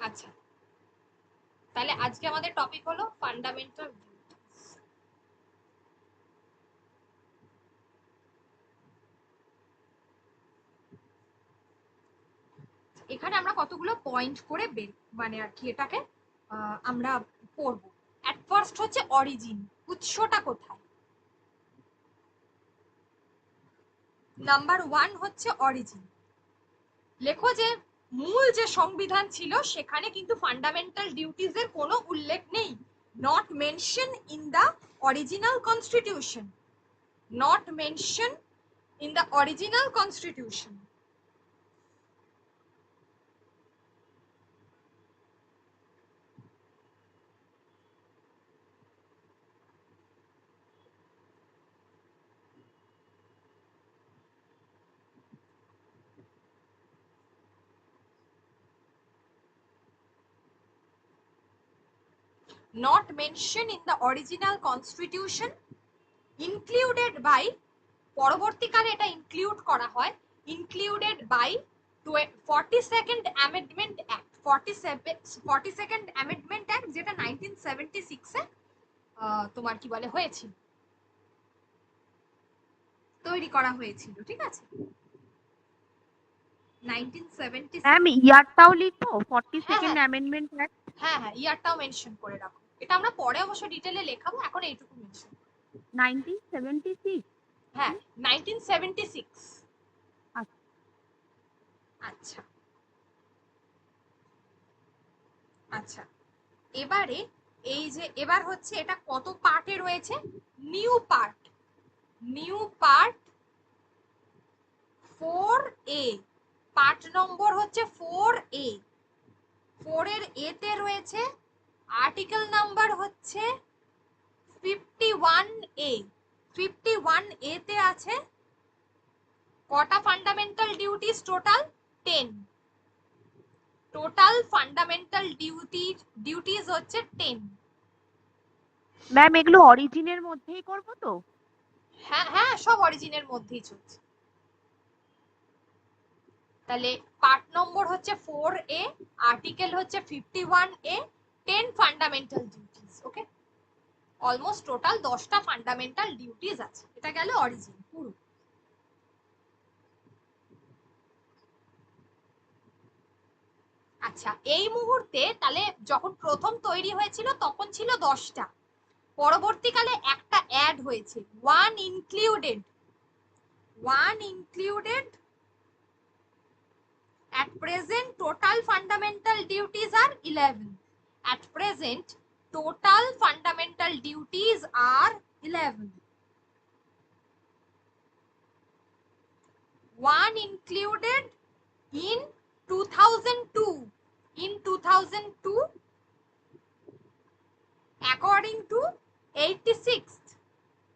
আচ্ছা, তাহলে আজকে আমাদের টপিক হলো ফান্ডামেন্টাল ডিউটিস। এখানে আমরা কতগুলো পয়েন্ট করে মানে আর কি এটাকে আমরা পড়বো। অ্যাট ফার্স্ট হচ্ছে অরিজিন, উৎসটা কোথায়। নাম্বার 1 হচ্ছে অরিজিন। লেখো যে মূল যে সংবিধান ছিল সেখানে কিন্তু ফান্ডামেন্টাল ডিউটিস এর কোনো উল্লেখ নেই। Not mention in the original constitution, not mention in the original constitution. Not mentioned in the original constitution, included by, পরবর্তীকালে এটা ইনক্লুড করা হয়, included by 42nd amendment act, 42nd amendment act যেটা 1976 এ তোমার কি বলে হয়েছিল, তৈরি করা হয়েছিল, ঠিক আছে 1976। ম্যাম ইয়ারটাও লিখো, 42nd হ্যাঁ অ্যামেন্ডমেন্ট অ্যাক্ট। হ্যাঁ হ্যাঁ, ইয়ারটাও মেনশন করে রাখো, এটা আমরা পরে অবশ্য ডিটেইলে লেখাবো, এখন এইটুকু মেনশন। 1976। হ্যাঁ 1976। আচ্ছা আচ্ছা, এবারে এই যে এবার হচ্ছে এটা কত পার্টে রয়েছে, new part, new part 4A, part number হচ্ছে 4A, 4 এর এ তে রয়েছে আর্টিকেল নাম্বার হচ্ছে 51A, 51A তে আছে কটা fundamental duties, total 10, total fundamental duties হচ্ছে 10। ম্যাম এগুলো অরিজিনের মধ্যেই করব তো? হ্যাঁ হ্যাঁ, সব অরিজিনের মধ্যেই চলছে। তাহলে পার্ট নম্বর হচ্ছে 4A, আর্টিকেল হচ্ছে 51A, 10 ফান্ডামেন্টাল ডিউটিস। ওকে, অলমোস্ট টোটাল 10টা ফান্ডামেন্টাল ডিউটিস আছে। এটা গেল অরিজিন পুরো। আচ্ছা, এই মুহূর্তে তাহলে যখন প্রথম তৈরি হয়েছিল তখন ছিল 10টা, পরবর্তীকালে একটা অ্যাড হয়েছে, one included, one included. At present, total fundamental duties are 11. At present, total fundamental duties are 11. One included in 2002. In 2002, according to 86th,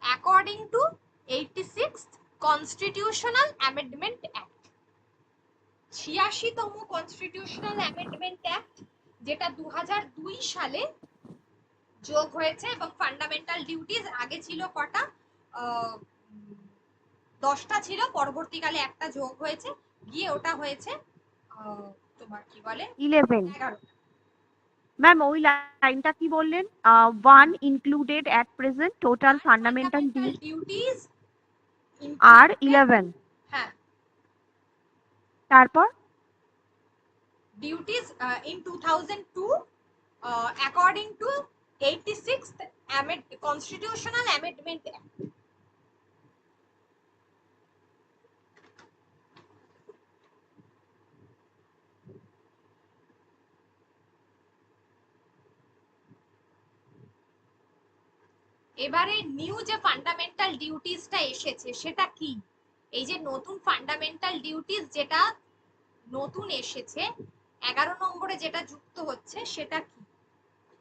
according to 86th Constitutional Amendment Act. 86তম কনস্টিটিউশনাল অ্যামেন্ডমেন্ট অ্যাক্ট, যেটা 2002 সালে যোগ হয়েছে, এবং fundamental duties আগে ছিল কটা, 10টা ছিল, পরবর্তীকালে একটা যোগ হয়েছে, গিয়ে ওটা হয়েছে তোমার কি বলে 11। 11। ম্যাম ওই লাইনটা কি বললেন? One included at present total fundamental duties are 11। হ্যাঁ, তারপর duties in 2002 according to 86th Constitutional Amendment Act. এবারে নিউ যে ফান্ডামেন্টাল ডিউটিসটা এসেছে সেটা কি, এই যে নতুন ফান্ডামেন্টাল ডিউটিস যেটা নতুন এসেছে 11 নম্বরে যেটা যুক্ত হচ্ছে সেটা কি।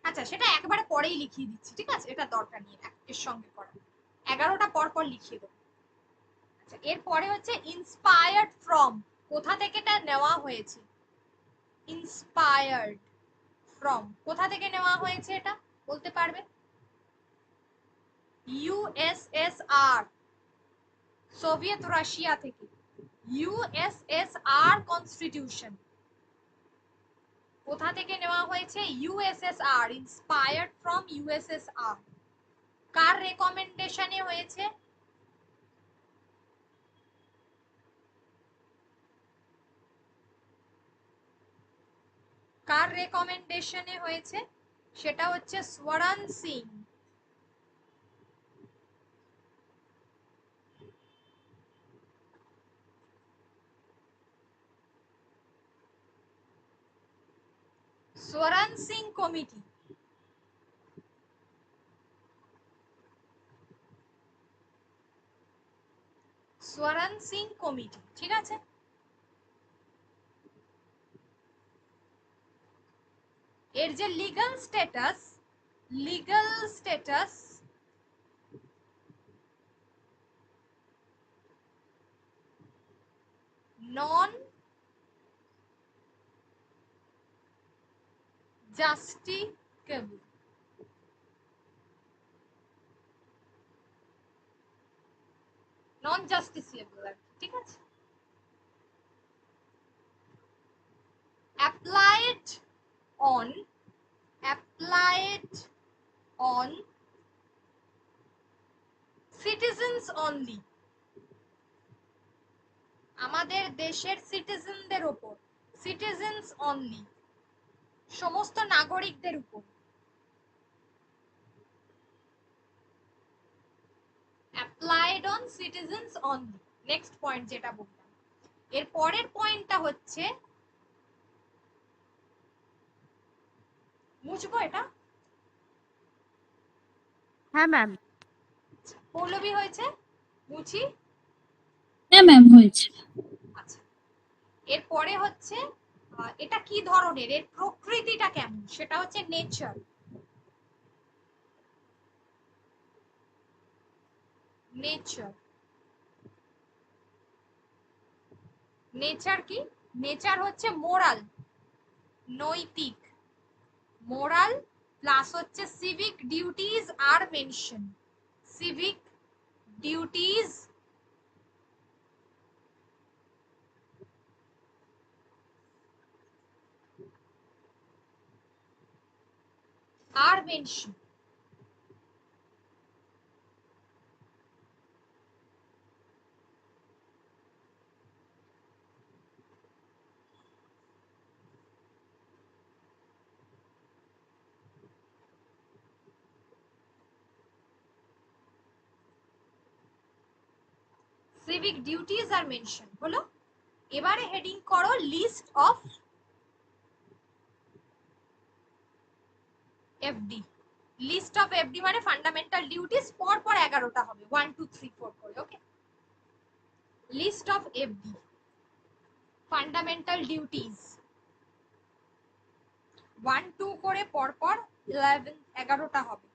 আচ্ছা, সেটা একবারে পরেই লিখিয়ে দিচ্ছি, ঠিক আছে, এটা দরকার নেই এর সঙ্গে করা, 11টা পর পর লিখিয়ে দেবো। আচ্ছা, এরপরে হচ্ছে ইন্সপায়ার্ড ফ্রম, কোথা থেকে এটা নেওয়া হয়েছে, ইন্সপায়ার্ড ফ্রম কোথা থেকে নেওয়া হয়েছে এটা বলতে পারবে। ইউএসএসআর, সোভিয়েত রাশিয়া থেকে, ইউএসএসআর কনস্টিটিউশন, কোথা থেকে নেওয়া হয়েছে? USSR, inspired from USSR. কার রেকমেন্ডেশনে হয়েছে? কার রেকমেন্ডেশনে হয়েছে? সেটা হচ্ছে স্বরণ সিং। স্বরণ সিং কমিটি। স্বরণ সিং কমিটি, ঠিক আছে। এর যে লিগ্যাল স্ট্যাটাস নন জাস্টিকেবল, নন জাস্টিসিয়েবল, ঠিক আছে। applied on citizens only, আমাদের দেশের সিটিজেনদের উপর, সিটিজেন্স অনলি, সমস্ত নাগরিকদের উপর। Applied on citizens only. Next point যেটা বললাম, এর পরের পয়েন্টটা হচ্ছে, মুছবো এটা? হ্যাঁ ম্যাম। পল্লবী হয়েছে, মুছি? হ্যাঁ ম্যাম হয়েছে। আচ্ছা, এরপরে হচ্ছে এটা কি ধরনের, এর প্রকৃতিটা কেমন, সেটা হচ্ছে নেচার। নেচার, নেচার কি? নেচার হচ্ছে মোরাল, নৈতিক। মোরাল প্লাস হচ্ছে civic duties are mention. Civic duties are mention. Civic duties are mention হলো। এবারে হেডিং করো list of FD. List of FD মানে ফান্ডামেন্টাল ডিউটিস, পর পর 11টা হবে, 1 2 3 4 করে, okay. List of FD, fundamental duties 1 2 করে পর পর 11টা হবে।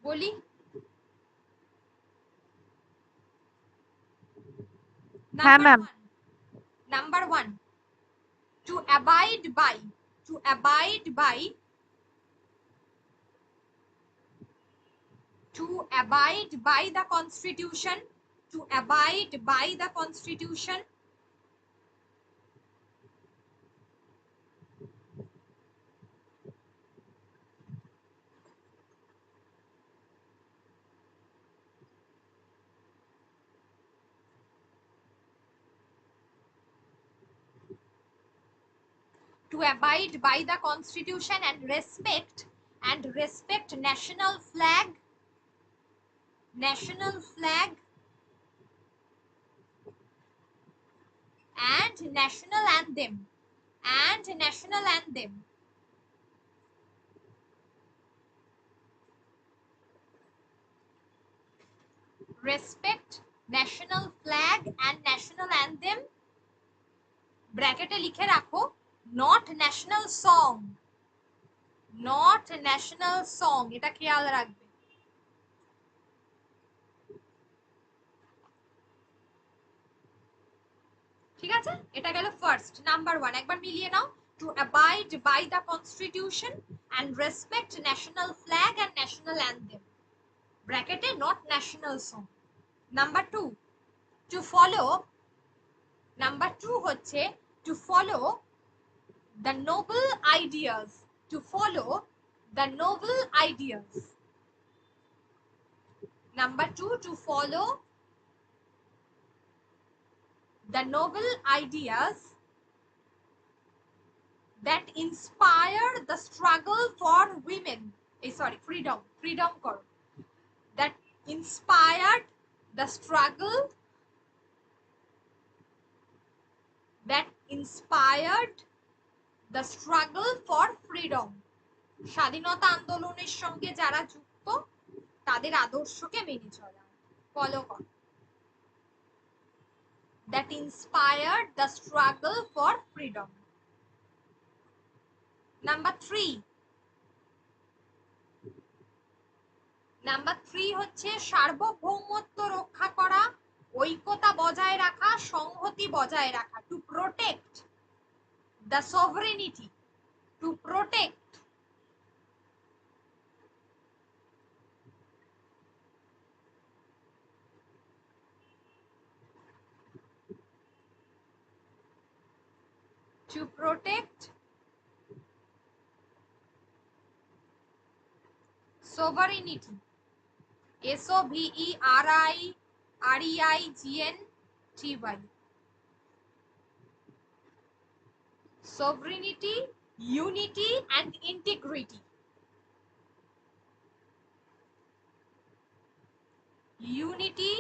বলি, হ্যাঁ ma'am. Number 1, to abide by, to abide by, to abide by the constitution, to abide by the constitution, to abide by the constitution and respect national flag, national flag and national anthem, and national anthem, respect national flag and national anthem, ব্র্যাকেটে লিখে রাখো not national song, not national song, এটা খেয়াল রাখবে। ঠিক আছে, এটা গেল ফার্স্ট, নাম্বার 1। একবার মিলিয়ে নাও, to abide by the constitution and respect national flag and national anthem, ব্র্যাকেটে not national song. Number two, to follow, number two হচ্ছে to follow the noble ideas, to follow the noble ideas. Number two, to follow the noble ideas that inspire the struggle for women, freedom koro, that inspired the struggle, that inspired the struggle for freedom, স্বাধীনতা আন্দোলনের সঙ্গে যারা যুক্ত তাদের আদর্শকে মেনে চলা, follow কর, that inspired the struggle for freedom. Number three, number three হচ্ছে সার্বভৌমত্ব রক্ষা করা, ঐক্যতা বজায় রাখা, সংহতি বজায় রাখা, to protect the সভরেনিটি, to protect to protect sovereignty, SOVEREIGNTY, sovereignty, unity and integrity, unity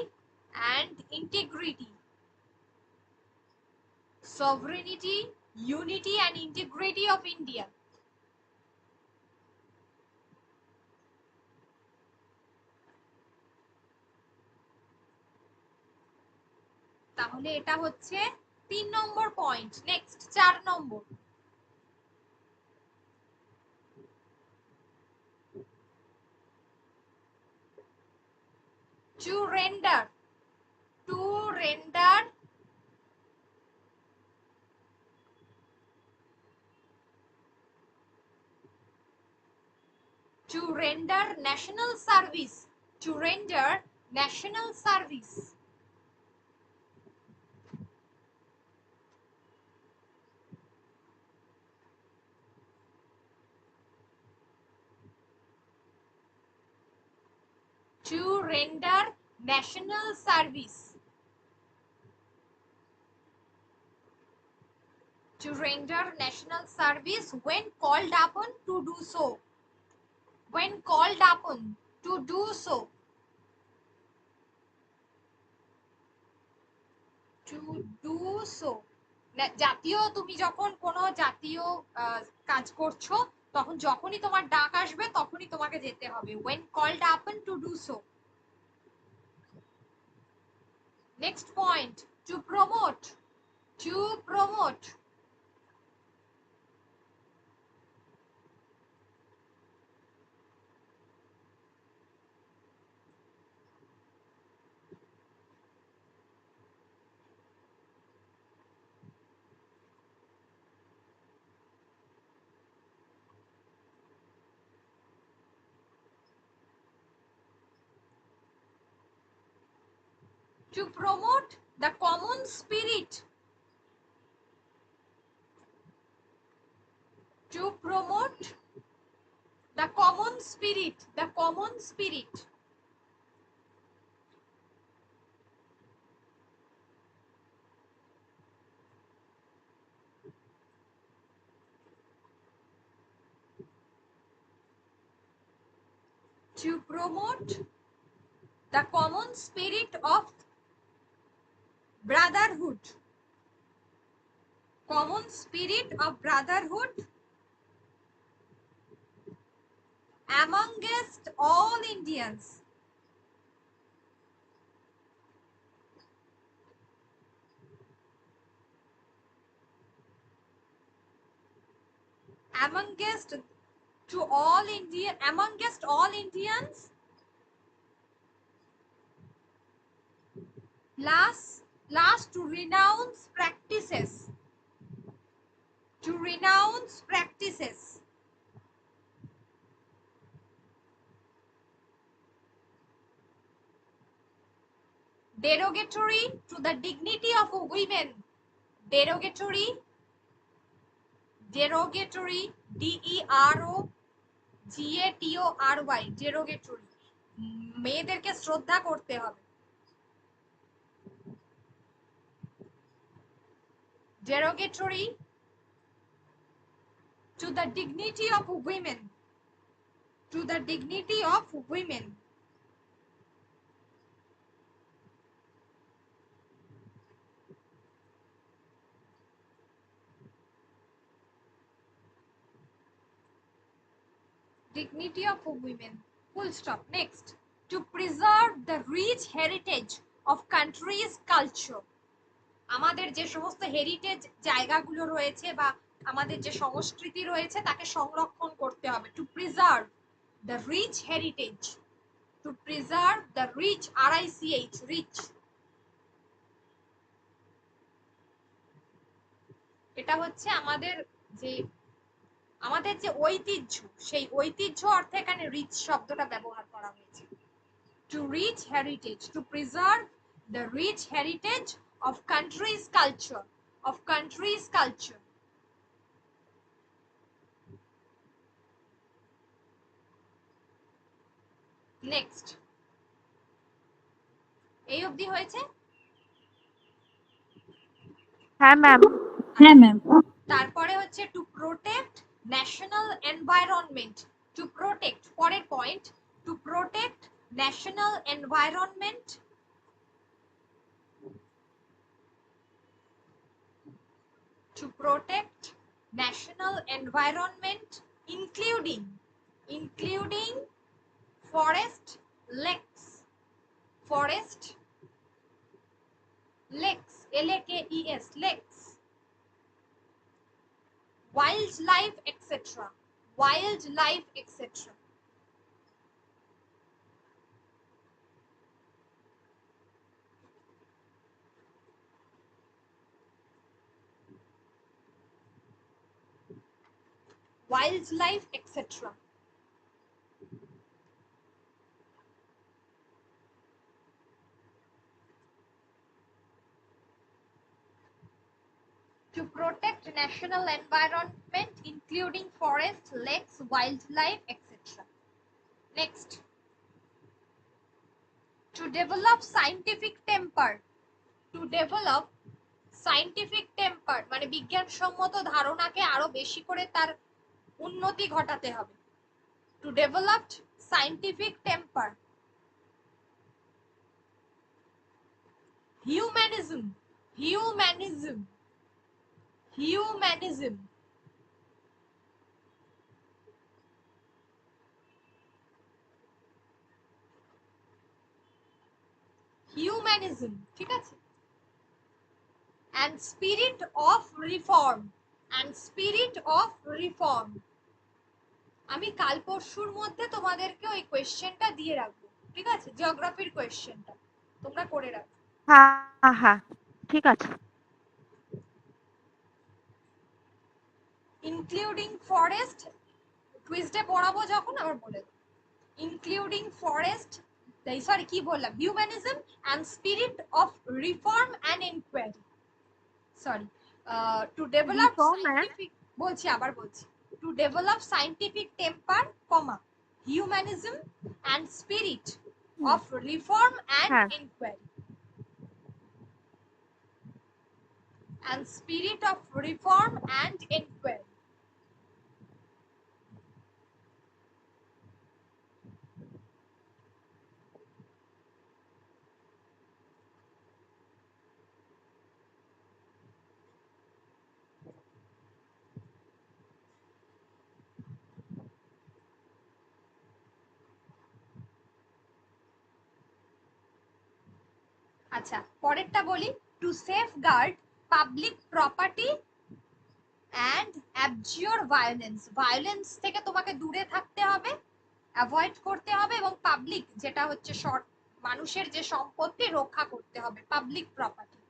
and integrity, sovereignty, unity and integrity of India. তাহলে এটা হচ্ছে 3 number point. Next 4 number, to render, to render to render national service, to render national service, to render national service, to render national service when called upon to do so, when called upon to do so, to do so, জাতীয়, তুমি যখন কোনো জাতীয় কাজ করছো তখন যখনই তোমার ডাক আসবে তখনই তোমাকে যেতে হবে, when called upon to do so. Next point, to promote, to promote, to promote the common spirit, to promote the common spirit, the common spirit, to promote the common spirit of brotherhood, common spirit of brotherhood amongst all Indians, amongst to all Indian, amongst all Indians, last to renounce practices, to renounce practices, derogatory to the dignity of women, derogatory, derogatory, derogatory, derogatory, মেয়েদেরকে শ্রদ্ধা করতে হবে, derogatory to the dignity of women, to the dignity of women, dignity of women, full stop. Next, to preserve the rich heritage of country's culture, আমাদের যে সমস্ত heritage জায়গাগুলো রয়েছে বা আমাদের যে সংস্কৃতি রয়েছে তাকে সংরক্ষণ করতে হবে, to preserve the rich heritage, to preserve the rich, RICH, rich, এটা হচ্ছে আমাদের যে ঐতিহ্য, সেই ঐতিহ্য অর্থে এখানে রিচ শব্দটা ব্যবহার করা হয়েছে, to rich heritage, to preserve the rich heritage of country's culture, of country's culture. Next, এই অবধি হয়েছে? হ্যাঁ ম্যাম। হ্যাঁ ম্যাম। তারপরে হচ্ছে to protect national environment, to protect, পরের point, to protect national environment, to protect national environment including forest, lakes, forest, lakes, LAKES, lakes, wildlife, etc., wildlife, etc. wildlife, etc. To protect national environment including forests, lakes, wildlife, etc. Next, to develop scientific temper, to develop scientific temper মানে বিজ্ঞানসম্মত ধারণাকে আরো বেশি করে তার উন্নতি ঘটাতে হবে, to develop scientific temper. Humanism, humanism, humanism, humanism, ঠিক আছে, and spirit of reform, and spirit of reform. আমি কাল পরশুর মধ্যে তোমাদেরকে ওই কোয়েশ্চেনটা দিয়ে রাখবো, ঠিক আছে, জিওগ্রাফির কোয়েশ্চেনটা তোমরা করে রাখো। হ্যাঁ হ্যাঁ ঠিক আছে। ইনক্লুডিং ফরেস্ট, কুইজটা পড়াবো যখন আবার বলে দেবো, ইনক্লুডিং ফরেস্ট, সরি কি বললাম, humanism and spirit of reform and inquiry, sorry, to develop scientific, বলছি আবার বলছি, to develop scientific temper, comma, humanism and spirit of reform and inquiry, and spirit of reform and inquiry. আচ্ছা পরেরটা বলি, to safeguard public property and abjure violence, violence থেকে তোমাকে দূরে থাকতে হবে, অ্যাভয়েড করতে হবে, এবং পাবলিক যেটা হচ্ছে মানুষের যে সম্পত্তি রক্ষা করতে হবে, public property,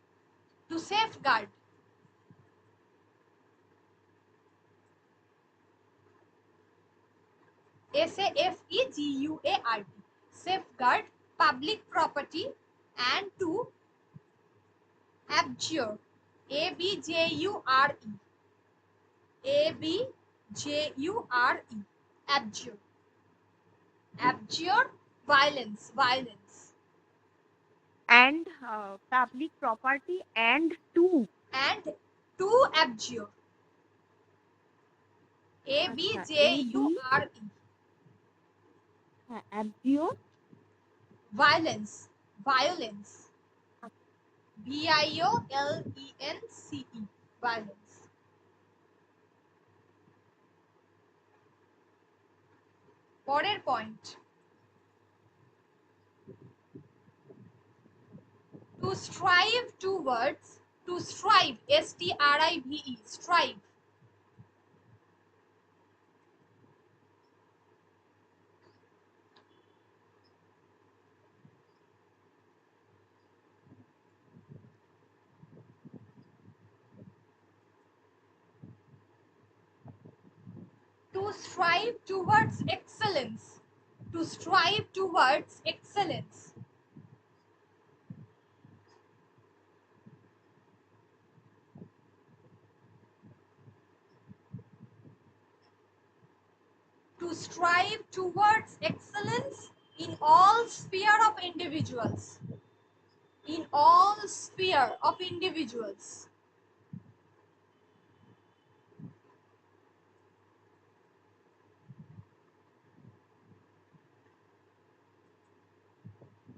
to safeguard, SAFEGUARD, safeguard public property and to abjure, abjure, abjure, abjure, abjure violence, violence, and public property and to and to abjure, আচ্ছা abjure, abjure violence, violence, violence, violence. পরের point, to strive towards, to strive, strive, strive, to strive towards excellence, to strive towards excellence, to strive towards excellence in all sphere of individuals, in all sphere of individuals,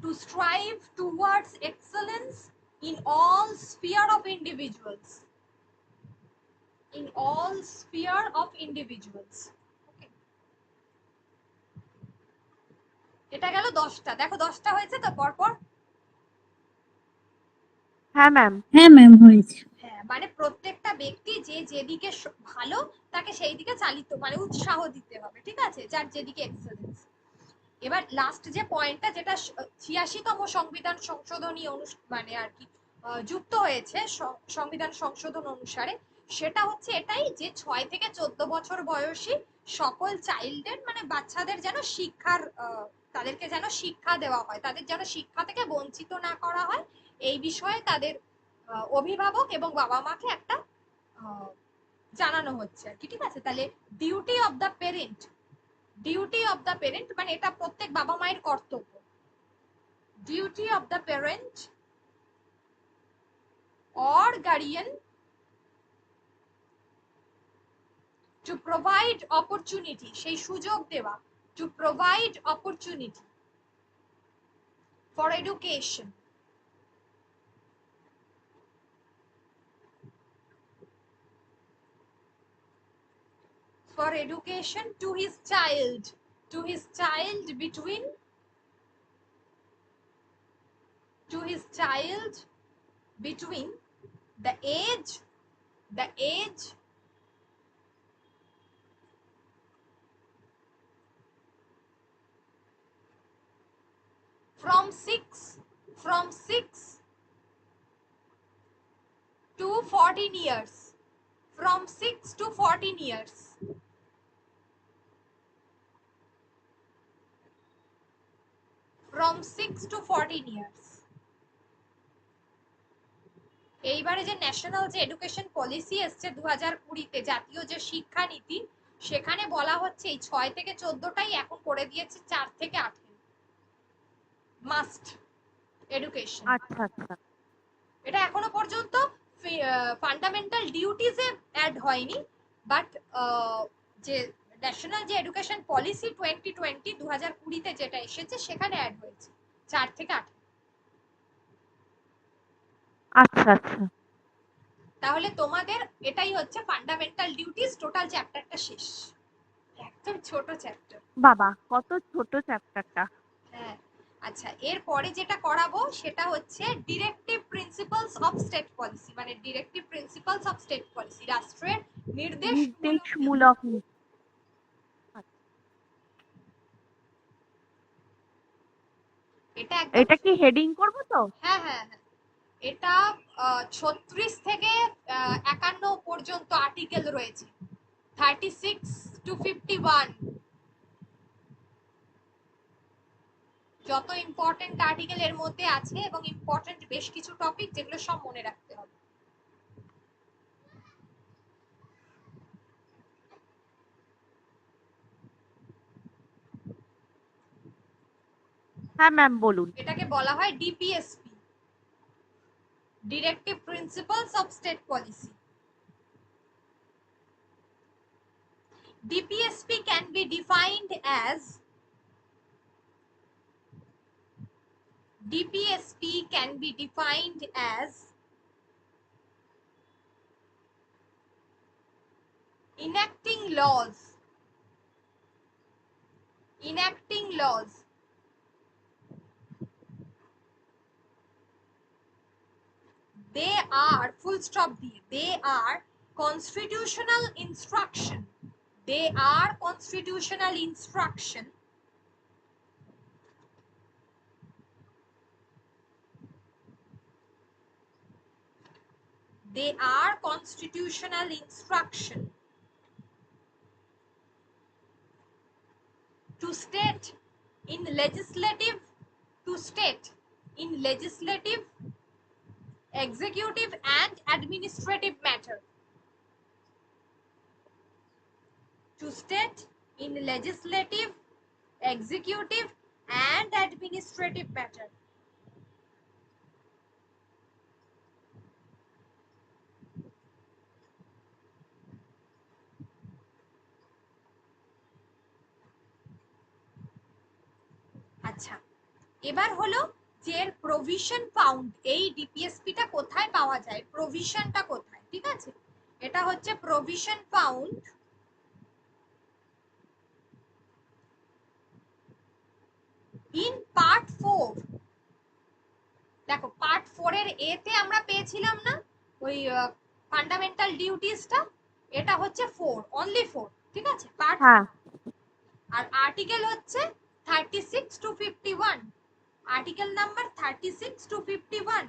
to strive towards excellence in all sphere of individuals, in all sphere of individuals. Okay. এটা গেল 10টা, দেখো 10টা হয়েছে তো পরপর। হ্যাঁ ma'am হ্যাঁ ম্যাম হয়েছে। হ্যাঁ, মানে প্রত্যেকটা ব্যক্তি যে যেদিকে ভালো তাকে সেই দিকে চালিত, মানে উৎসাহ দিতে হবে, ঠিক আছে, যার যেদিকে এক্সেলেন্স। এবার লাস্ট যে পয়েন্টটা, যেটা 86তম সংবিধান সংশোধনী মানে আর কি যুক্ত হয়েছে সংবিধান সংশোধন অনুসারে, সেটা হচ্ছে এটাই যে 6 থেকে 14 বছর বয়সী সকল চাইল্ডের, মানে বাচ্চাদের যেন শিক্ষার, তাদেরকে যেন শিক্ষা দেওয়া হয়, তাদের যেন শিক্ষা থেকে বঞ্চিত না করা হয়, এই বিষয়ে তাদের অভিভাবক এবং বাবা মাকে একটা জানানো হচ্ছে আর কি, ঠিক আছে। তাহলে duty of the parent, duty of the parent মানে এটা প্রত্যেক বাবা মায়ের কর্তব্য, duty of the parent or guardian to provide opportunity, সেই সুযোগ দেওয়া, to provide opportunity for education, for education to his child, to his child between, to his child between the age, the age from 6 to 14 years, from 6 to 14 years, from 6 to 14 years। এইবারে যে national যে education policy এসছে 2020-তে, জাতীয় যে শিক্ষা নীতি, সেখানে বলা হচ্ছে এই 6 থেকে 14টাই এখন করে দিয়েছে 4 থেকে 8 মাস্ট এডুকেশন। আচ্ছা আচ্ছা এটা এখনো পর্যন্ত ফান্ডামেন্টাল ডিউটিজে অ্যাড হয়নি, বাট যে ন্যাশনাল যে এডুকেশন পলিসি 2020-তে যেটা এসেছে সেখানে অ্যাড হয়েছে 4 থেকে 8। আচ্ছা আচ্ছা তাহলে তোমাদের এটাই হচ্ছে ফান্ডামেন্টাল ডিউটিস, টোটাল চ্যাপ্টারটা শেষ, একদম ছোট চ্যাপ্টার। বাবা কত ছোট চ্যাপ্টারটা। হ্যাঁ, আচ্ছা, এরপরে যেটা করাবো সেটা হচ্ছে directive principles of state policy, মানে directive principles of state policy, রাষ্ট্রের নির্দেশমূলক নীতি। এটা এটা কি হেডিং করব তো? হ্যাঁ হ্যাঁ হ্যাঁ, এটা 36 থেকে 51 পর্যন্ত আর্টিকেল রয়েছে, 36 to 51, যত ইম্পর্টেন্ট আর্টিকেল এর মধ্যে আছে এবং ইম্পর্টেন্ট বেশ কিছু টপিক যেগুলো সব মনে রাখতে হবে। হ্যাঁ ম্যাম বলুন। এটাকে বলা হয় DPSP, directive principles of state policy. DPSP can be defined as DPSP can be defined as enacting laws they are full stop they are constitutional instruction to state in legislative, executive and administrative matter. To state in legislative, executive and administrative matter. আচ্ছা, এবার হলো যে এর provision found, এই ডিপিএসপিটা কোথায় পাওয়া যায়, প্রভিশনটা কোথায়, ঠিক আছে? এটা হচ্ছে প্রভিশন ফাউন্ড ইন পার্ট 4। দেখো পার্ট 4 এর এ তে আমরা পেয়েছিলাম না ওই ফান্ডামেন্টাল ডিউটিসটা, এটা হচ্ছে 4, অনলি 4, ঠিক আছে? পার্ট, হ্যাঁ আর আর্টিকেল হচ্ছে 36 টু 51, আর্টিকেল নাম্বার 36 টু 51।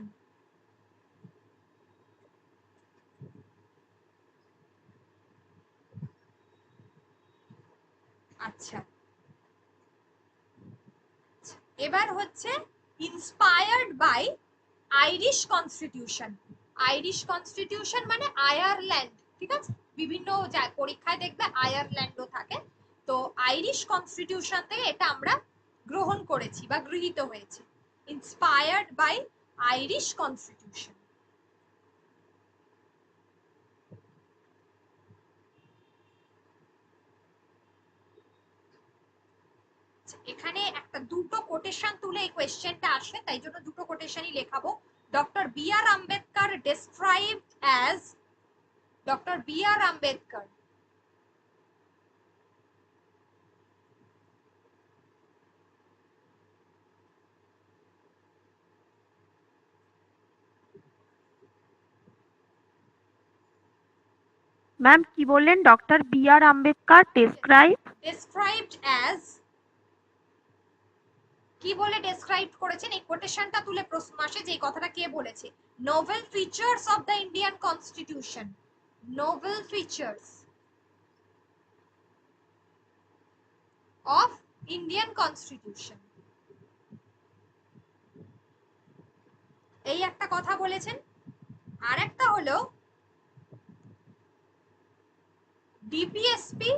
আচ্ছা, এবার হচ্ছে inspired by Irish constitution. Irish constitution মানে আয়ারল্যান্ড, ঠিক আছে? বিভিন্ন পরীক্ষায় দেখবে আয়ারল্যান্ডও থাকে। তো আইরিশ কনস্টিটিউশন থেকে এটা আমরা গ্রহণ করেছি বা গৃহীত হয়েছে, ইন্সপায়ার্ড বাই আইরিশ কনস্টিটিউশন। এখানে একটা দুটো কোটেশন তুলে এই কোয়েশ্চেনটা আসে, তাই জন্য দুটো কোটেশনই লেখাবো। Doctor B R Ambedkar described as, doctor B R Ambedkar ma'am কি বললেন? Doctor B R Ambedkar described as, কি বলে ডেসক্রাইব করেছেন এই কোটেশনটা তুলে প্রশ্ন আসে যে এই কথাটা কে বলেছে। Novel features of the Indian constitution, novel features of Indian constitution, এই একটা কথা বলেছেন। আর একটা হলো ডিপিএসপি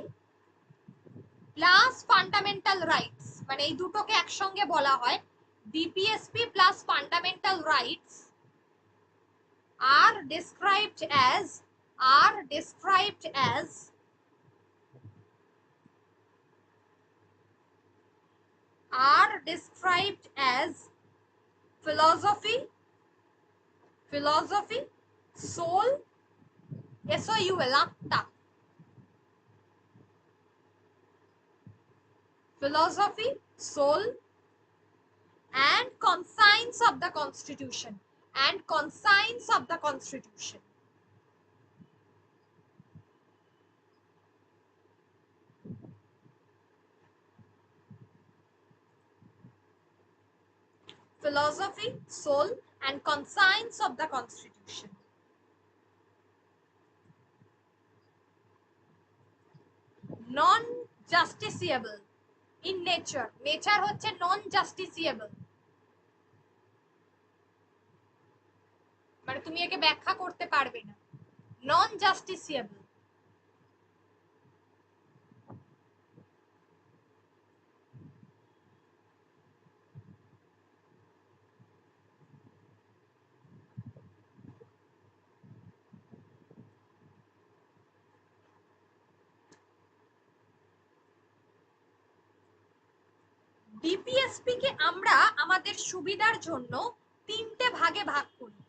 প্লাস ফান্ডামেন্টাল রাইটস, মানে এই দুটোকে একসঙ্গে বলা হয় DPSP plus fundamental rights are described as are described as are described as philosophy, soul, soul, atta, philosophy, soul and conscience of the constitution, and conscience of the constitution. Philosophy, soul and conscience of the constitution. Non justiciable, in nature, nature হচ্ছে নন জাস্টিসিয়েবল, মানে তুমি একে ব্যাখ্যা করতে পারবে না, নন জাস্টিসিয়েবল। DPSP কে আমরা আমাদের সুবিধার জন্য তিনটে ভাগে ভাগ করি।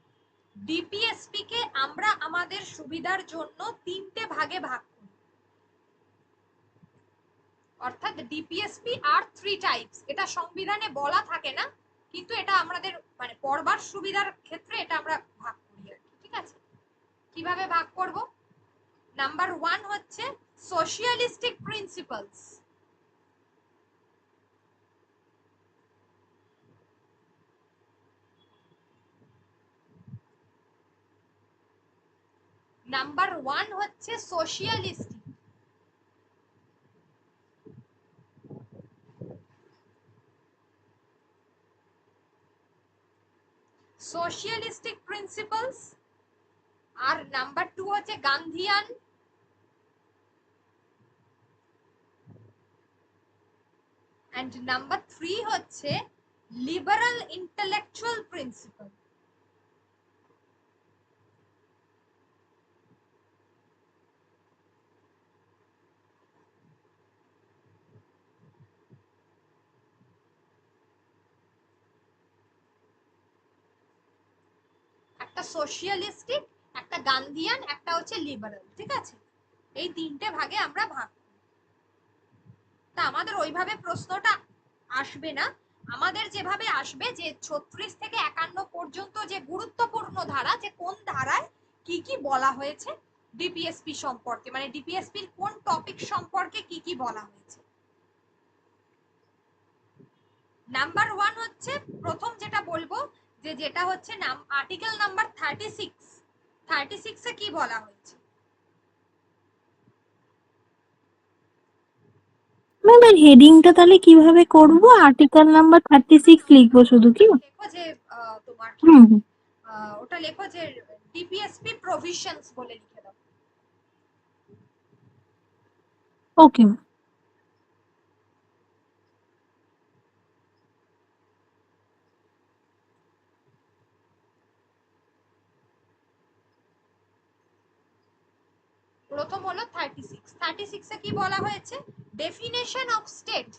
ডিপিএসপি কে আমরা আমাদের সুবিধার জন্য তিনটে ভাগে ভাগ করি, অর্থাৎ ডিপিএসপি আর 3 টাইপস। এটা সংবিধানে বলা থাকে না, কিন্তু এটা আমাদের মানে পড়বার সুবিধার ক্ষেত্রে এটা আমরা ভাগ করি আর কি, ঠিক আছে? কিভাবে ভাগ করব? নাম্বার 1 হচ্ছে সোশিয়ালিস্টিক প্রিন্সিপালস। নাম্বার 1 হচ্ছে সোশিয়ালিস্টিক। Socialistic principles. আর নাম্বার 2 হচ্ছে গান্ধীয়ান। এন্ড নাম্বার 3 হচ্ছে লিবারাল ইন্টেলেকচুয়াল প্রিন্সিপাল। একটা সোশিয়ালিস্টিক, একটা গান্ধীয়ান, একটা হচ্ছে লিবারাল, ঠিক আছে? এই তিনটে ভাগে আমরা ভাগ করি। তা আমাদের ওইভাবে প্রশ্নটা আসবে না, আমাদের যেভাবে আসবে যে 36 থেকে 51 পর্যন্ত যে গুরুত্বপূর্ণ ধারা, যে কোন ধারায় কি কি বলা হয়েছে ডিপিএসপি সম্পর্কে, মানে ডিপিএসপির কোন টপিক সম্পর্কে কি কি বলা হয়েছে। নাম্বার 1 হচ্ছে প্রথম যেটা বলবো, যে যেটা হচ্ছে আর্টিকেল নাম্বার 36। 36 এ কি বলা হয়েছে? ম্যাম এর হেডিংটা তাহলে কিভাবে করব? আর্টিকেল নাম্বার 36 লিখবো শুধু কি? লেখো যে তোমার হুম হুম ওটা লেখো যে ডিপিএসপি প্রভিশনস বলে লিখে দাও। Okay ma'am. প্রথম হলো 36। 36 এ কি বলা হয়েছে? Definition of state.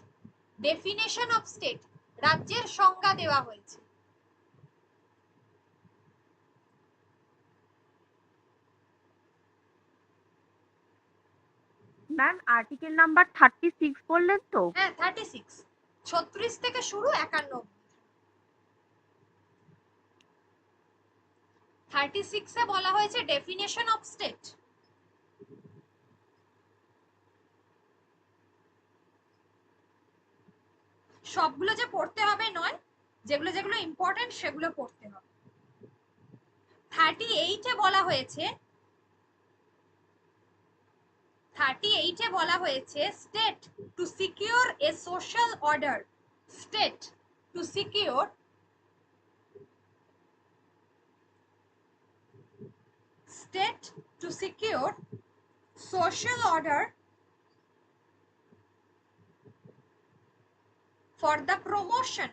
Definition of state, রাজ্যের সংজ্ঞা দেওয়া হয়েছে। ম্যাম আর্টিকেল নাম্বার 36 বললেন তো? হ্যাঁ 36, 36 থেকে শুরু 51। 36 এ বলা হয়েছে ডেফিনেশন অফ স্টেট। সবগুলো যে পড়তে হবে নয়, যেগুলো যেগুলো ইম্পর্টেন্ট সেগুলো পড়তে হবে। 38 এ বলা হয়েছে, 38 এ বলা হয়েছে state to secure a social order. State to secure state to secure social order for the promotion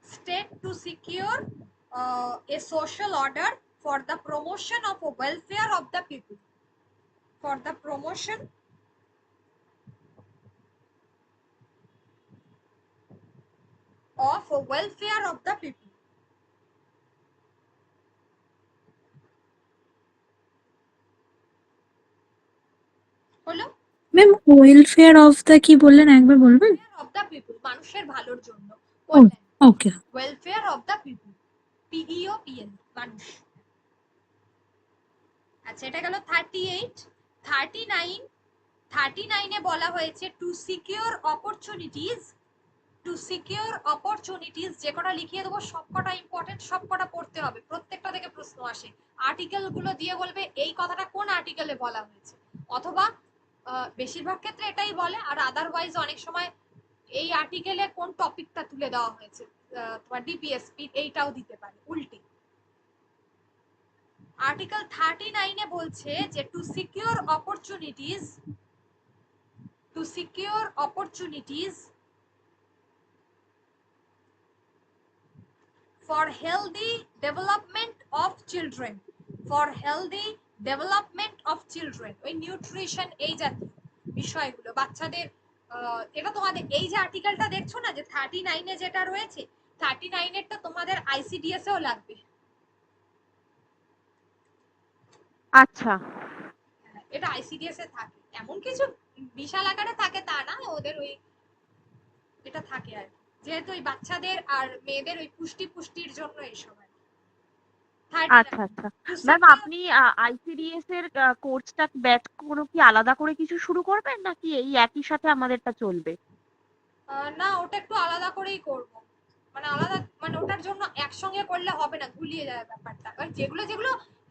state to secure a social order for the promotion of a welfare of the people, for the promotion of a welfare of the people. হলো? Ma'am welfare of the কি বললেন, একবার বলবেন? Of the people, মানুষের ভালোর জন্য। Okay. Welfare of the people, P E O P L, মানুষ। আচ্ছা এটা গেল 38। 39 39-এ বলা হয়েছে টু সিকিউর অপরচুনিটিজ, যে কটা লিখিয়ে দেবো সবকটা ইম্পর্টেন্ট, সবকটা পড়তে হবে, প্রত্যেকটা থেকে প্রশ্ন আসে। আর্টিকেল গুলো দিয়ে বলবে এই কথাটা কোন আর্টিকেলে বলা হয়েছে, অথবা বেশিরভাগ ক্ষেত্রে এটাই বলে, আর আদারওয়াইজ অনেক সময় এই আর্টিকেলে কোন টপিকটা তুলে দেওয়া হয়েছে, তোমার ডিপিএসপি এইটাও দিতে পারে উল্টে। আর্টিকেল 39-এ বলছে যে to secure opportunities for healthy development of children, ওই নিউট্রিশন এই জাতীয় বিষয়গুলো বাচ্চাদের, এটা তোমাদের এই যে আর্টিকেলটা দেখছো না যে 39-এ যেটা রয়েছে, 39-এরটা তোমাদের আইসিডিএস এও লাগবে। আচ্ছা, এটা আইসিডিএস এ থাকে, এমন কিছু বিশাল আকারে থাকে তা না, ওদের ওই এটা থাকে আর কি। যেহেতু ওই বাচ্চাদের আর মেয়েদের ওই পুষ্টির জন্য এইসব আর কি। আচ্ছা, আচ্ছা। ম্যাম, আপনি আইসিডিএস এর কোর্সটা ব্যাচ কোনো কি আলাদা করে কিছু শুরু করবেন, নাকি এই একই সাথে আমাদেরটা চলবে? না, ওটা একটু আলাদা করেই করব, মানে আলাদা, মানে ওটার জন্য একসঙ্গে করলে হবে না, গুলিয়ে যাবে ব্যাপারটা। আর যেগুলো যেগুলো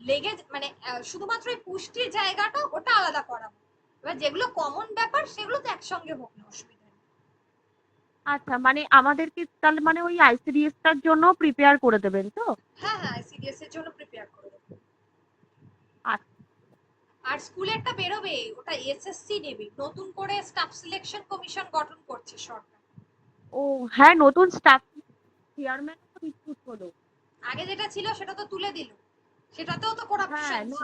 লেগে মানে শুধুমাত্র এই পুষ্টির জায়গাটা ওটা আলাদা করাবো, এবার যেগুলো কমন ব্যাপার সেগুলো তো একসঙ্গে হোক না, অসুবিধা নেই। আচ্ছা, মানে আমাদেরকে তাহলে মানে ওই আইসিডিএস টার জন্য প্রিপেয়ার করে দেবেন তো? হ্যাঁ হ্যাঁ, আইসিডিএস এর জন্য প্রিপেয়ার করে দেবো। আচ্ছা। আর স্কুলেরটা বেরোবে, ওটা এসএসসি নেবে, নতুন করে স্টাফ সিলেকশন কমিশন গঠন করছে সরকার। ও হ্যাঁ, নতুন স্টাফ চেয়ারম্যান তো রিক্রুট হলো। আগে যেটা ছিল সেটা তো তুলে দিল, সেটাতেও তো করাপশন হ্যাঁ, না, ছিল।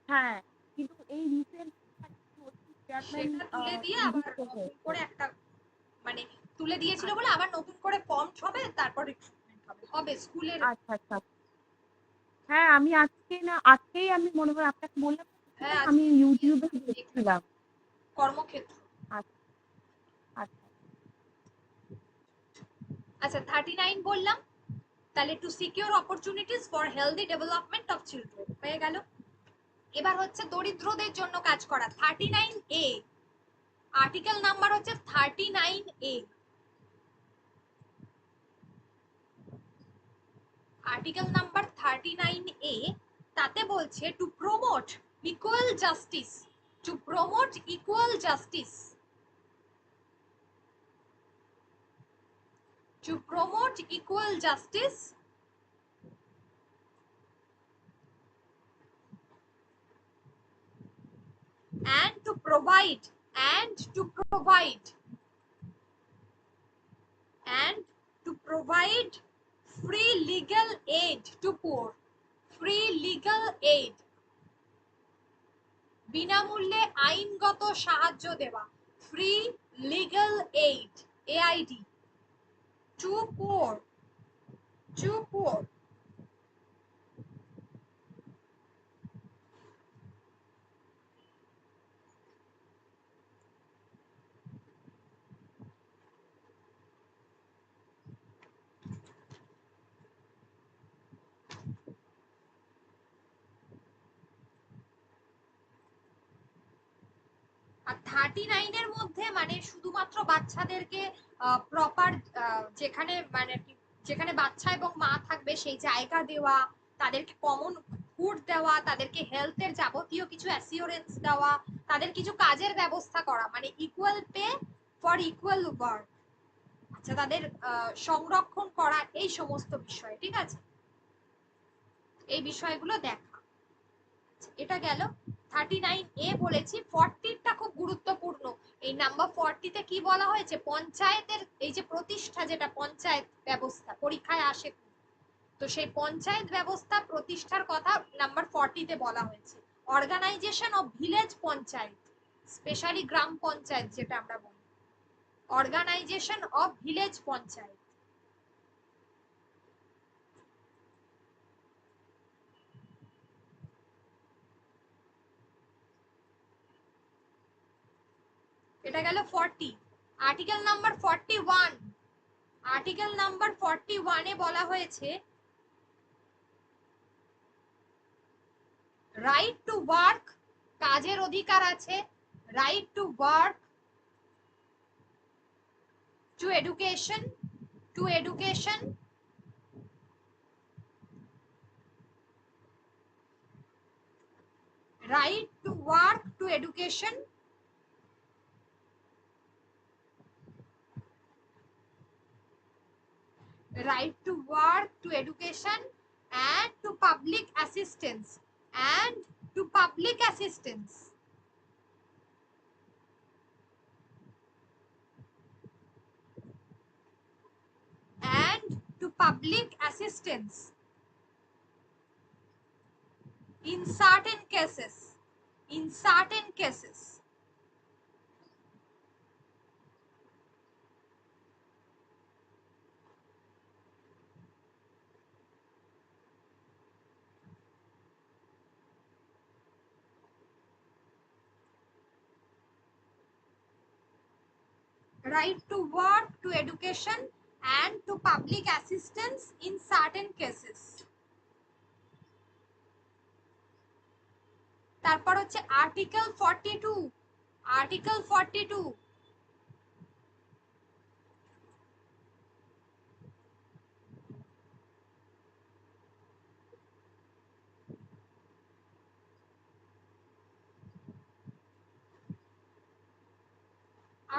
হ্যাঁ, কিন্তু এই রিসেন্ট চেয়ারম্যান সেটা তুলে দিয়ে আবার নিযুক্ত নতুন হয়েছে। করে একটা, মানে তুলে দিয়েছিল বলে আবার নতুন করে ফর্ম হবে, তারপর রিক্রুটমেন্ট হবে স্কুলের। আচ্ছা, আচ্ছা। হ্যাঁ, আমি আজকেই আমি মনে হয় আপনাকে বললাম, হ্যাঁ, আমি আজকে ইউটিউবে দেখছিলাম। কর্মক্ষেত্র। আচ্ছা, আচ্ছা। আচ্ছা, 39 বললাম, তাহলে to secure opportunities for healthy development of children হয়ে গেল। এবার হচ্ছে দরিদ্রদের জন্য কাজ করা, 39A, আর্টিকেল নাম্বার হচ্ছে 39A। আর্টিকেল নাম্বার 39A, তাতে বলছে to promote equal justice, to promote equal justice, to promote equal justice and to provide and to provide and to provide free legal aid to poor, free legal aid, বিনামূল্যে আইনগত সাহায্য দেওয়া, free legal aid, A I D, to poor, to poor. আর 39-এর মধ্যে মানে শুধুমাত্র বাচ্চাদেরকে প্রপার, যেখানে মানে যেখানে বাচ্চা এবং মা থাকবে সেই জায়গা দেওয়া, তাদেরকে কমন ফুড দেওয়া, তাদেরকে হেলথের যাবতীয় কিছু অ্যাসিওরেন্স দেওয়া, তাদের কিছু কাজের ব্যবস্থা করা, মানে equal pay for equal work, আচ্ছা তাদের সংরক্ষণ করা, এই সমস্ত বিষয়, ঠিক আছে, এই বিষয়গুলো দেখা। এটা গেল 39A বলেছি। 40টা খুব গুরুত্বপূর্ণ, এই নাম্বার 40-তে কি বলা হয়েছে, পঞ্চায়েতের এই যে প্রতিষ্ঠা, যেটা পঞ্চায়েত ব্যবস্থা পরীক্ষায় আসে, তো সেই পঞ্চায়েত ব্যবস্থা প্রতিষ্ঠার কথা নাম্বার 40-তে বলা হয়েছে। Organisation of village panchayat, specially গ্রাম পঞ্চায়েত যেটা আমরা বলি, অর্গানাইজেশন অফ ভিলেজ পঞ্চায়েত। এটা গেল 40। আর্টিকেল নাম্বার 41, আর্টিকেল নাম্বার 41-এ বলা হয়েছে রাইট টু ওয়ার্ক, কাজের অধিকার আছে, right to work, to education, to education, right to work, to education, right to work, to education, and to public assistance, and to public assistance, and to public assistance in certain cases, in certain cases. Right to work, to education, and to public assistance in certain cases. তারপর হচ্ছে article 42, article 42,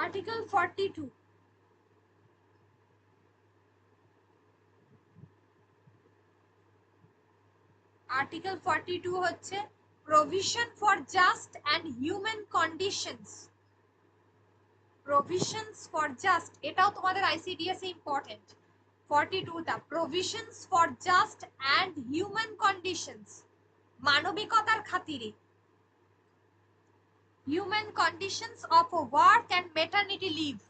article 42, article 42 হচ্ছে provision for just and human conditions, provisions for just, এটাও তোমাদের ICDS এ important. 42 টা provisions for just and human conditions, মানবিকতার খাতিরে, human conditions of work and maternity leave,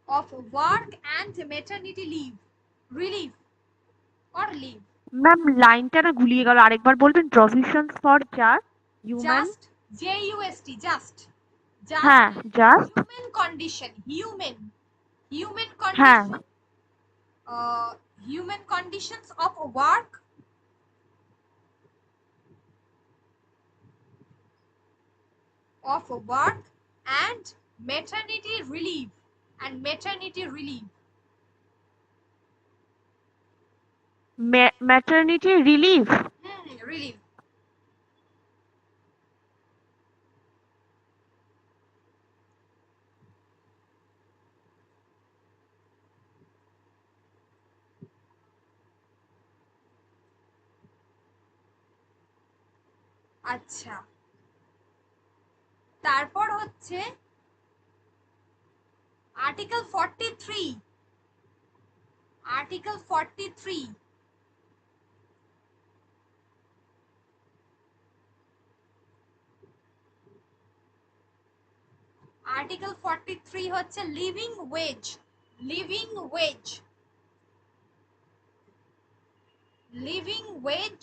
of work and maternity leave, relief or leave, ma'am লাইনটা না গুলিয়ে গেল, আরেকবার বলবেন? Provisions for just human, just, just, just, হ্যাঁ জাস্ট, human condition, human হ্যাঁ condition, human conditions of work, of work and maternity relief, and maternity relief, maternity relief. relief। আচ্ছা, তারপর হচ্ছে আর্টিকেল 43, আর্টিকেল 43, আর্টিকেল 43 হচ্ছে living wedge, living wedge, living wedge,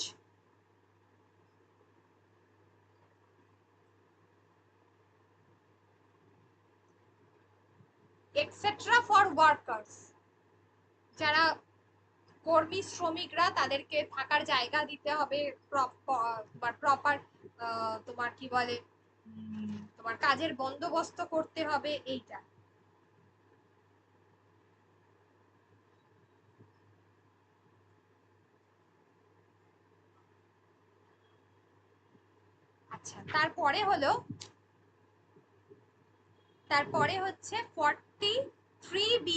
etcetera for workers, যারা কর্মী শ্রমিকরা তাদেরকে থাকার জায়গা দিতে হবে, প্রপার তোমার কি বলে তোমার কাজের বন্দোবস্ত করতে হবে, এইটা। আচ্ছা, তারপরে হলো, তারপরে হচ্ছে 43B,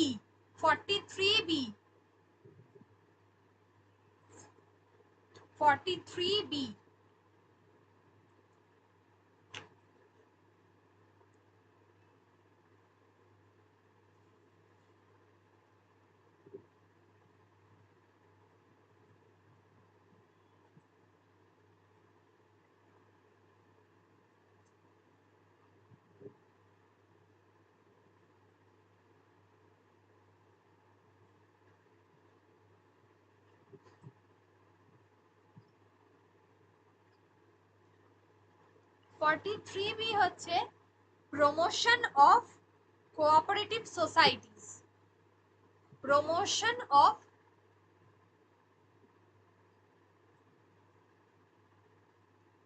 43B, 43B, হচ্ছে promotion of cooperative societies, promotion of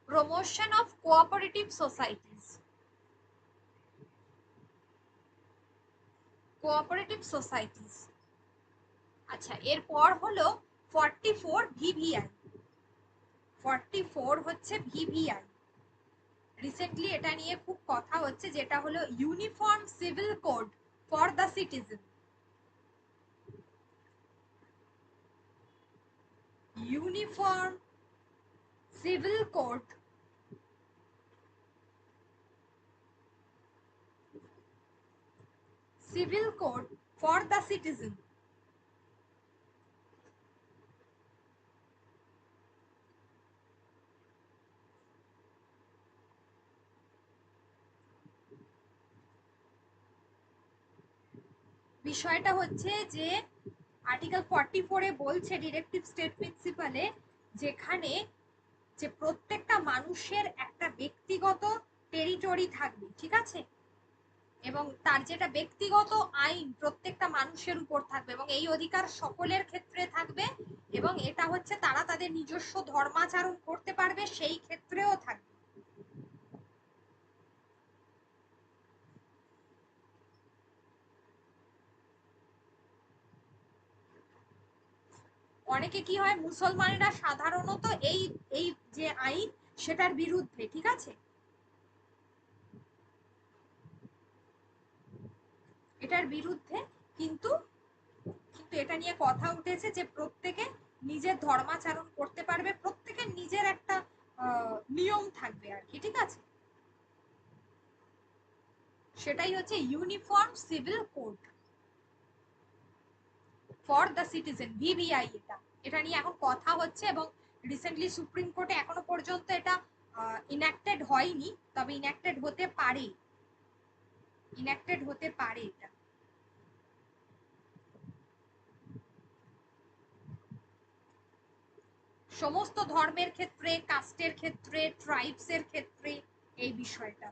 promotion of cooperative societies, cooperative societies. আচ্ছা, এরপর হলো 44 ভিভিআই। 44 হচ্ছে ভিভিআই। রিসেন্টলি এটা নিয়ে খুব কথা হচ্ছে, যেটা হলো uniform civil code for the citizen. Uniform civil code for the citizen. বিষয়টা হচ্ছে যে আর্টিকেল 44 এ বলছে ডিরেক্টিভ স্টেট প্রিন্সিপালে, যেখানে যে প্রত্যেকটা মানুষের একটা ব্যক্তিগত টেরিটরি থাকবে, ঠিক আছে, এবং তার যেটা ব্যক্তিগত আইন প্রত্যেকটা মানুষের উপর থাকবে, এবং এই অধিকার সকলের ক্ষেত্রে থাকবে, এবং এটা হচ্ছে তারা তাদের নিজস্ব ধর্মাচরণ করতে পারবে সেই ক্ষেত্রেও থাকবে। অনেকে কি হয়, মুসলমানেরা সাধারণত এই এই যে আইন সেটার বিরুদ্ধে, ঠিক আছে, এটার বিরুদ্ধে, কিন্তু কিন্তু এটা নিয়ে কথা উঠেছে যে প্রত্যেকে নিজের ধর্মাচরণ করতে পারবে, প্রত্যেকের নিজের একটা নিয়ম থাকবে আর কি, ঠিক আছে, সেটাই হচ্ছে uniform civil code for the citizen, VVI. এটা নিয়ে এখন কথা হচ্ছে, এবং রিসেন্টলি সুপ্রিম কোর্টে এখনো পর্যন্ত এটা ইনঅ্যাক্টেড হয়নি, তবে ইনঅ্যাক্টেড হতে পারে, ইনঅ্যাক্টেড হতে পারে এটা। সমস্ত ধর্মের ক্ষেত্রে, কাস্টের ক্ষেত্রে, ট্রাইবস এর ক্ষেত্রে এই বিষয়টা।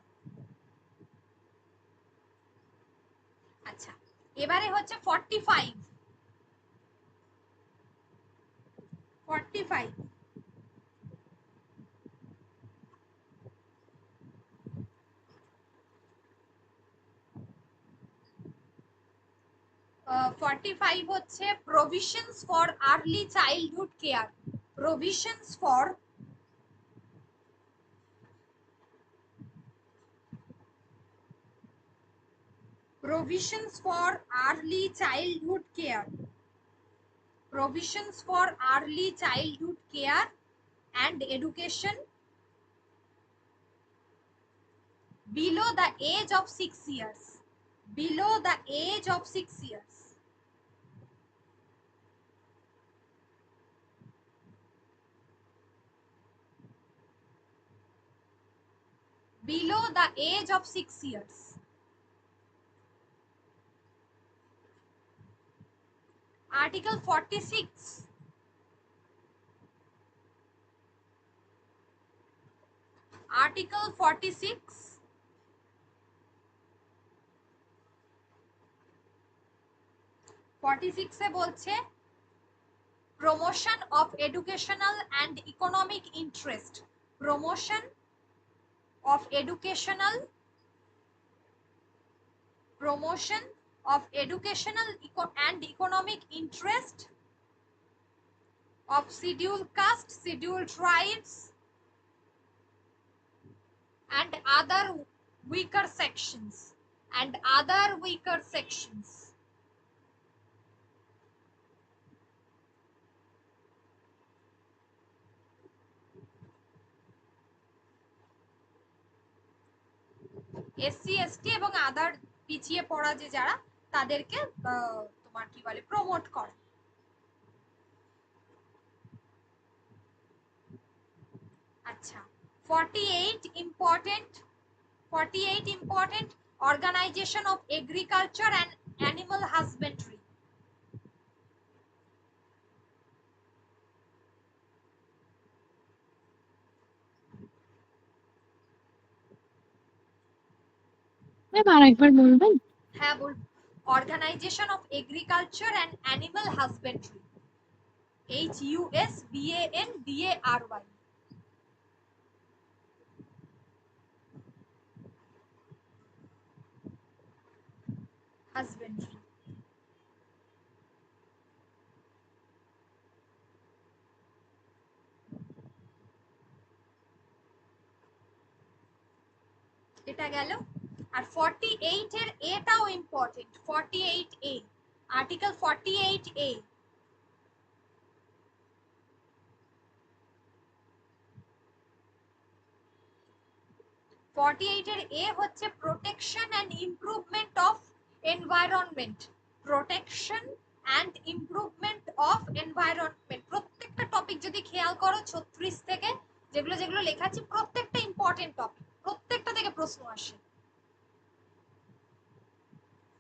আচ্ছা, এবারে হচ্ছে 45। 45 45 হচ্ছে provisions for early childhood care. Provisions for provisions for early childhood care, provisions for early childhood care and education below the age of 6 years, below the age of 6 years, below the age of 6 years। Article 46, Article 46, 46 এ বলছে promotion of educational and economic interest, promotion of educational, promotion of educational and economic interest of scheduled caste, scheduled tribes and other weaker sections, and other weaker sections। SC ST এবং আদার পিছিয়ে পড়া যে যারা, তাদেরকে তোমার কি বলে, প্রমোট করে। আচ্ছা, 48 important, 48 important organization of agriculture and animal husbandry। Ma'am আরেকবার বলবেন? হ্যাঁ বল। Organisation of agriculture and animal husbandry, HUSBANDARY। Husbandry. এটা গেল। আর 48 এর এটাও ইম্পর্টেন্ট। 48 এ, আর্টিকেল 48 এ, এর এ হচ্ছে protection and improvement of environment. Protection and improvement of environment, প্রত্যেকটা টপিক যদি খেয়াল করো 36 থেকে যেগুলো যেগুলো লেখা আছে প্রত্যেকটা ইম্পর্টেন্ট টপিক, প্রত্যেকটা থেকে প্রশ্ন আসে।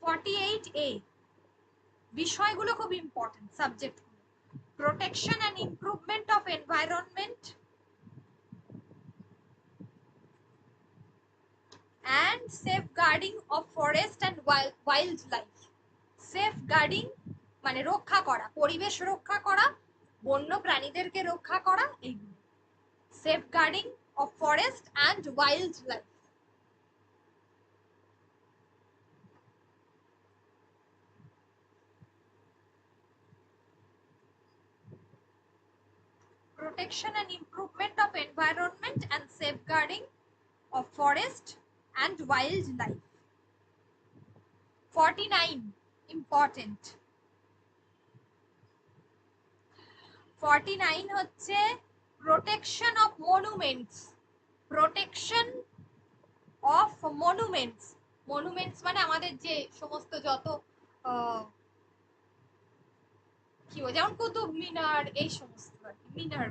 48 এ বিষয়গুলো খুব important subject. Protection and improvement of environment and safeguarding of forest and wildlife. safeguarding মানে রক্ষা করা, পরিবেশ রক্ষা করা, বন্য প্রাণীদেরকে রক্ষা করা, এইগুলো। safeguarding of forest and wildlife. protection and improvement of environment and safeguarding of forest and wildlife. 49 important. 49 হচ্ছে protection of monuments. protection of monuments. monuments মানে আমাদের যে সমস্ত যত কি বলে, যেমন কুতুব মিনার, এই সমস্ত মিনার,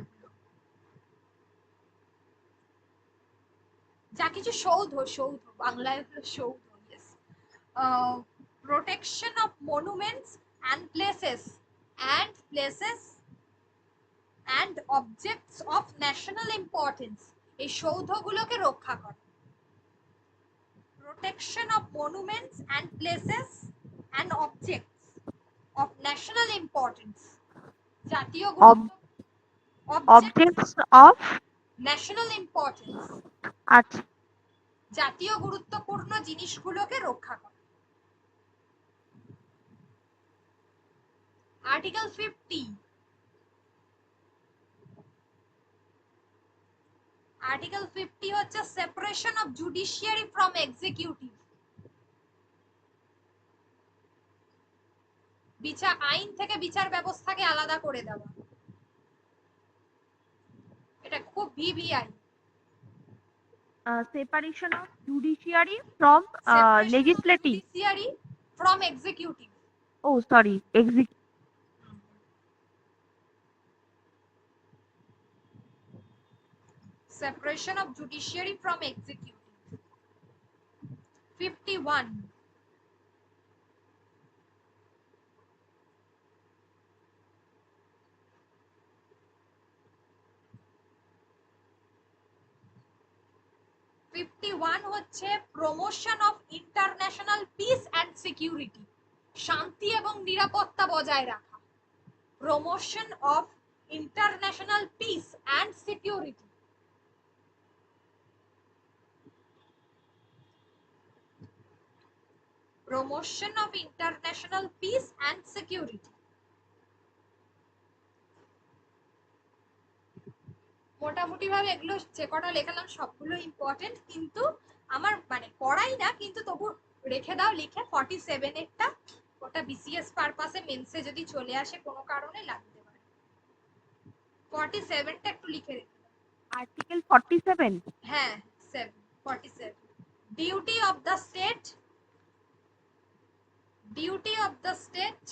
যা কিছু সৌধ, সৌধ বাংলায় হলো সৌধ। Protection of monuments and places and objects of national importance, এই সৌধগুলোকে রক্ষা করে। Protection of monuments and places and objects of national importance, জাতীয় গুরুত্ব, অবজেক্টস অফ ন্যাশনাল ইম্পর্টেন্স, আচ্ছা, জাতীয় গুরুত্বপূর্ণ জিনিসগুলোকে রক্ষা করে। আর্টিকেল 50, আর্টিকেল 50 হচ্ছে separation of judiciary from executive. বিচার আইন থেকে বিচার ব্যবস্থাকে আলাদা করে দেওয়া, এটা খুব VVI. Separation of judiciary from legislative, judiciary from executive. Oh sorry, separation of judiciary from executive. 51, হচ্ছে promotion of international peace and security, শান্তি এবং নিরাপত্তা বজায় রাখা। Promotion of international peace and security. Promotion of international peace and security. মোটামুটি ভাবে এগুলো যে কটা লেখালাম সবগুলো ইম্পর্টেন্ট, কিন্তু আমার মানে পড়াই না, কিন্তু তবু রেখে দাও লিখে। 47 এরটা, ওটা বিসিএস পারপাসে মেন্সে যদি চলে আসে কোনো কারণে লাগতে পারে। 47টা একটু লিখে রেখে দাও। আর্টিকেল 47, হ্যাঁ 47, duty of the state, duty of the state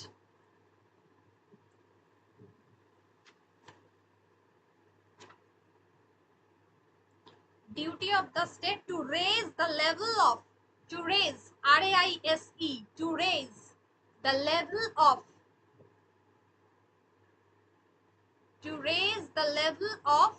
duty of the state to raise the level of, to raise, RAISE, to raise the level of, to raise the level of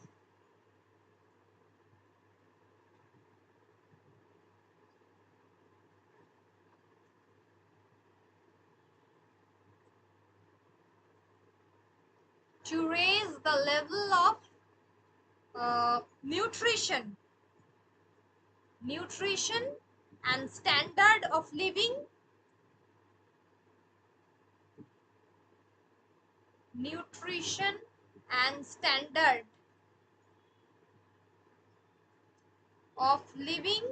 to raise the level of nutrition, nutrition and standard of living nutrition and standard of living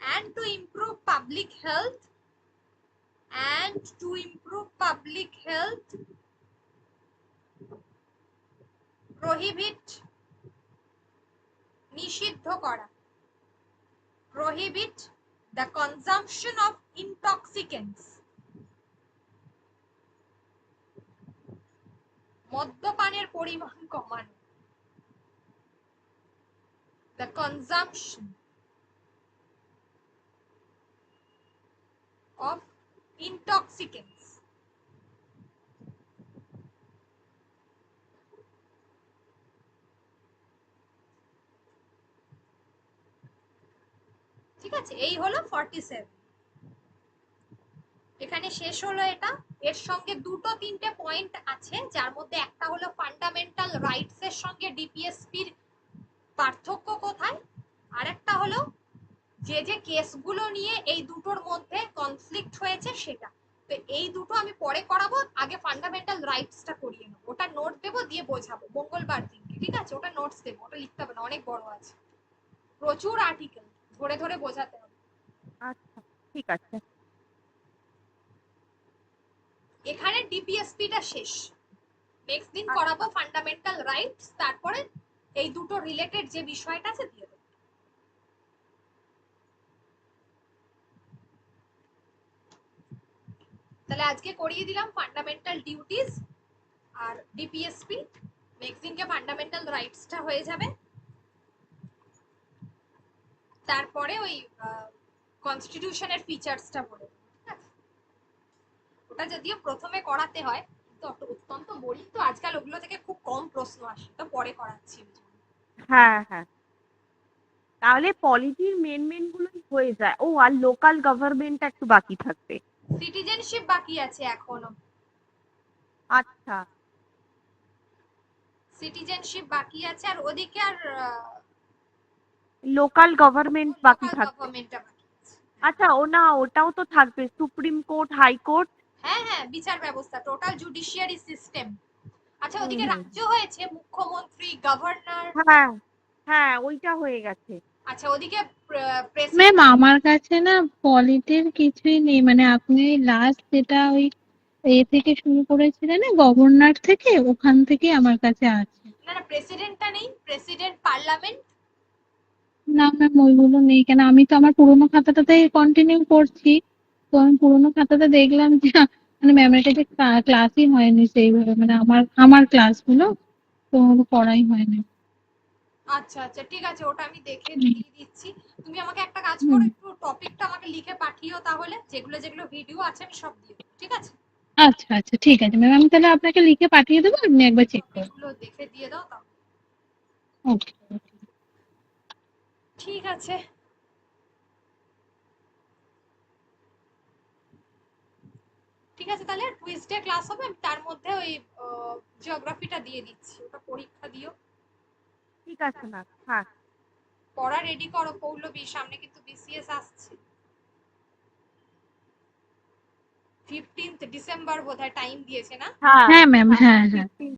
and to improve public health prohibit নিষিদ্ধ করা prohibit the consumption of intoxicants মদ্যপানের পরিমাণ কমানো the consumption of intoxicants ঠিক আছে এই হলো 47 এখানে শেষ হলো এটা এর সঙ্গে দুটো তিনটে পয়েন্ট আছে যার মধ্যে একটা হলো ফান্ডামেন্টাল রাইটস এর সঙ্গে ডিপিএসপির পার্থক্য কোথায় আর একটা হলো যে যে কেসগুলো নিয়ে এই দুটোর মধ্যে কনফ্লিক্ট হয়েছে সেটা তো এই দুটো আমি পরে করাবো আগে ফান্ডামেন্টাল রাইটসটা করিয়ে নেবো ওটা নোট দেবো দিয়ে বোঝাবো মঙ্গলবার দিনকে ঠিক আছে ওটা নোটস দেবো ওটা লিখতে হবে না অনেক বড় আছে প্রচুর আর্টিকেল ধরে ধরে বোঝাতে হবে আচ্ছা ঠিক আছে এখানে ডিপিএসপিটা শেষ নেক্সট দিন করাবো ফান্ডামেন্টাল রাইটস তারপরে এই দুটো রিলেটেড যে বিষয়টা আছে দিয়ে দেবো তাহলে আজকে করিয়ে দিলাম ফান্ডামেন্টাল ডিউটিস আর ডিপিএসপি নেক্সট দিনকে ফান্ডামেন্টাল রাইটসটা হয়ে যাবে তারপরে ওই কনস্টিটিউশনের ফিচারসটা বলে ঠিক আছে ওটা যদিও প্রথমে করাতে হয় কিন্তু অত্যন্ত বোরিং তো আজকাল ওগুলো থেকে খুব কম প্রশ্ন আসে তো পরে করাচ্ছি হ্যাঁ হ্যাঁ তাহলে পলিটির মেন গুলোই হয়ে যায় ও আর লোকাল গভর্নমেন্ট একটু বাকি থাকবে সিটিজেনশিপ বাকি আছে এখনো আচ্ছা সিটিজেনশিপ বাকি আছে আর ওদিকে আর লোকাল গভর্নমেন্ট বাকি লোকাল থাকবে গভর্নমেন্টটা বাকি আছে আচ্ছা ও না ওটাও তো থাকবে সুপ্রিম কোর্ট হাইকোর্ট হ্যাঁ হ্যাঁ বিচার ব্যবস্থা টোটাল জুডিশিয়ারি সিস্টেম আচ্ছা ওদিকে হুম। রাজ্য হয়েছে মুখ্যমন্ত্রী গভর্নর হ্যাঁ হ্যাঁ ওইটা হয়ে গেছে আচ্ছা ওদিকে ম্যাম প্রেসিডেন্ট আমার কাছে না পলিটির কিছুই নেই মানে আপনি লাস্ট যেটা ওই এ থেকে শুরু করেছিলেন না গভর্নর থেকে ওখান থেকে আমার কাছে আছে না না প্রেসিডেন্টটা নেই প্রেসিডেন্ট পার্লামেন্ট না ম্যাম ওইগুলো নেই কেন আমি তো আমার পুরোনো খাতাটাতেই কন্টিনিউ করছি তো আমি পুরোনো খাতাটা দেখলাম যে মানে ম্যামের কাছে ক্লাসই হয়নি সেইভাবে মানে আমার ক্লাসগুলো তো পড়াই হয়নি আচ্ছা আচ্ছা ঠিক আছে ওটা আমি দেখে দিয়ে দিচ্ছি তুমি আমাকে একটা কাজ করো একটু টপিকটা আমাকে লিখে পাঠিও তাহলে যেগুলো যেগুলো ভিডিও আছে আমি সব দিয়ে দেবো ঠিক আছে আচ্ছা আচ্ছা ঠিক আছে ম্যাম আমি তাহলে আপনাকে লিখে পাঠিয়ে দেবো আপনি একবার চেক করুন এগুলো দেখে দিয়ে দাও তাহলে ওকে ঠিক আছে ঠিক আছে তাহলে টুইসডে ক্লাস হবে আমি তার মধ্যে ওই জিওগ্রাফিটা দিয়ে দিচ্ছি ওটা পরীক্ষা দিও ঠিক আছে না হ্যাঁ পড়া রেডি করো পৌলবী সামনে কিন্তু বিসিএস আসছে 15th ডিসেম্বর বোধহয় টাইম দিয়েছে না হ্যাঁ হ্যাঁ ম্যাম হ্যাঁ হ্যাঁ 15